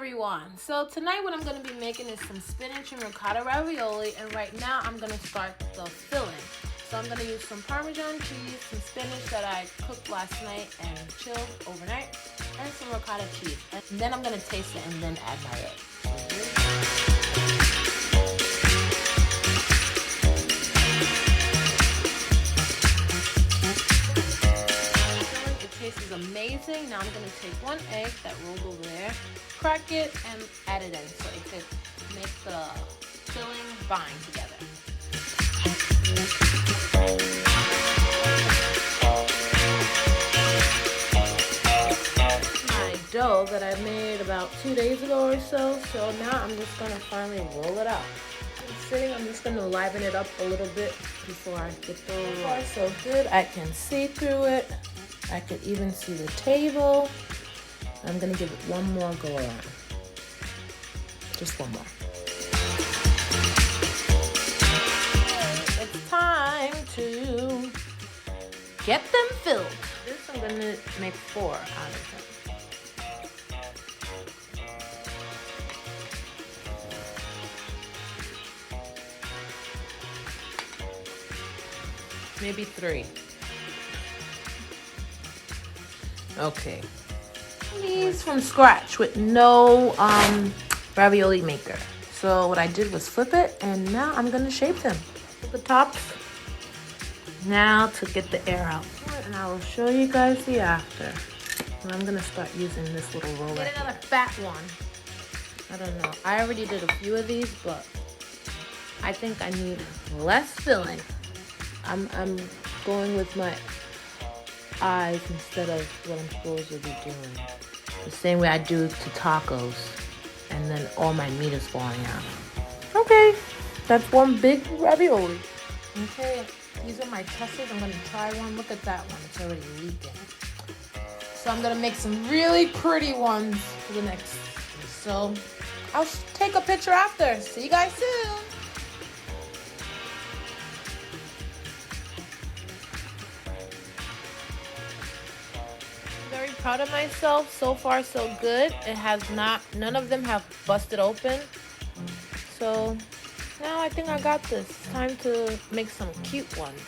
everyone. So tonight what I'm going to be making is some spinach and ricotta ravioli, and right now I'm going to start the filling. So I'm going to use some Parmesan cheese, some spinach that I cooked last night and chilled overnight, and some ricotta cheese. And then I'm going to taste it and then add my eggs. This is amazing. Now I'm going to take one egg that rolled over there, crack it, and add it in so it could make the filling bind together. My dough that I made about 2 days ago or so. So now I'm just going to finally roll it out. I'm just going to liven it up a little bit before I get the roll. So far so good. I can see through it. I could even see the table. I'm gonna give it one more go around. Just one more. It's time to get them filled. This I'm gonna make 4 out of them. Maybe 3. Okay, these from scratch with no ravioli maker. So what I did was flip it, and now I'm gonna shape them. Put the tops now to get the air out, and I will show you guys the after. And I'm gonna start using this little roller. Get another fat one. I don't know. I already did a few of these, but I think I need less filling. I'm going with my eyes instead of what I'm supposed to be doing. The same way I do to tacos, and then all my meat is falling out. Okay, that's one big ravioli. Okay, these are my testers. I'm gonna try one. Look at that one, it's already leaking. So I'm gonna make some really pretty ones for the next. So I'll take a picture after. See you guys soon. Very proud of myself. So far so good. It has not, none of them have busted open. So now I think I got this. It's time to make some cute ones,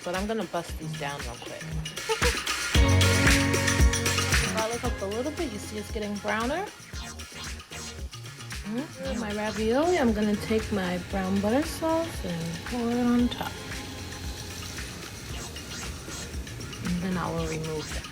but I'm gonna bust these down real quick. If I look up a little bit, you see it's getting browner. My ravioli, I'm gonna take my brown butter sauce and pour it on top, and then I will remove them.